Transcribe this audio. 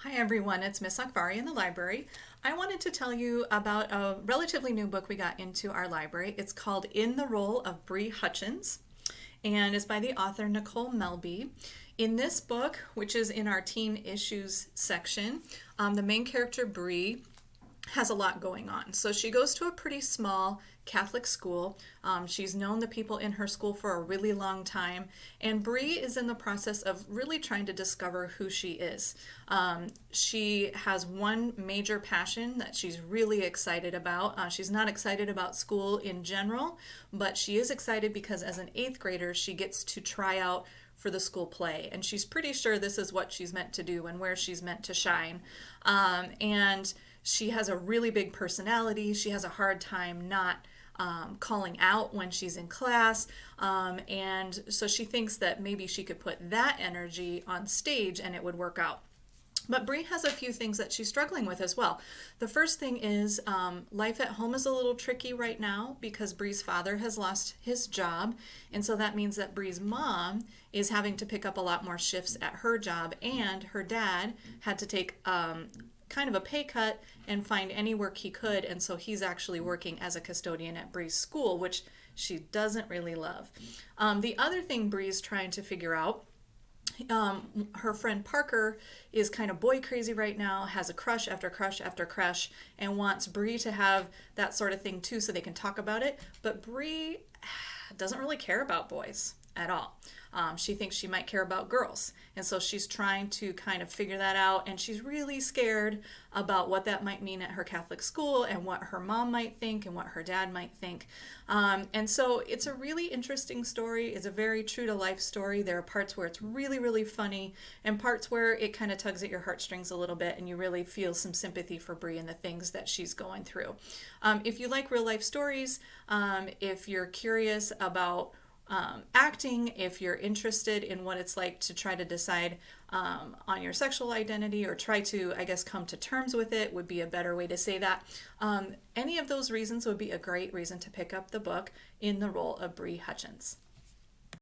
Hi everyone, it's Miss Akvari in the library. I wanted to tell you about a relatively new book we got into our library. It's called In the Role of Brie Hutchens and is by the author Nicole Melby. In this book, which is in our teen issues section, the main character Brie has a lot going on. So she goes to a pretty small Catholic school. She's known the people in her school for a really long time, and Brie is in the process of really trying to discover who she is. She has one major passion that she's really excited about. She's not excited about school in general, but she is excited because as an eighth grader, she gets to try out for the school play, and she's pretty sure this is what she's meant to do and where she's meant to shine. And she has a really big personality. She has a hard time not calling out when she's in class. And so she thinks that maybe she could put that energy on stage and it would work out. But Brie has a few things that she's struggling with as well. The first thing is life at home is a little tricky right now because Brie's father has lost his job. And so that means that Brie's mom is having to pick up a lot more shifts at her job. And her dad had to take kind of a pay cut and find any work he could, and so he's actually working as a custodian at Brie's school, which she doesn't really love. The other thing Brie's trying to figure out, her friend Parker is kind of boy crazy right now, has a crush after crush after crush, and wants Brie to have that sort of thing too so they can talk about it, but Brie doesn't really care about boys at all. She thinks she might care about girls. And so she's trying to kind of figure that out. And she's really scared about what that might mean at her Catholic school and what her mom might think and what her dad might think. And so it's a really interesting story. It's a very true to life story. There are parts where it's really, really funny and parts where it kind of tugs at your heartstrings a little bit and you really feel some sympathy for Brie and the things that she's going through. If you like real life stories, if you're curious about acting, if you're interested in what it's like to try to decide on your sexual identity or try to, I guess, come to terms with it would be a better way to say that. Any of those reasons would be a great reason to pick up the book In the Role of Brie Hutchens.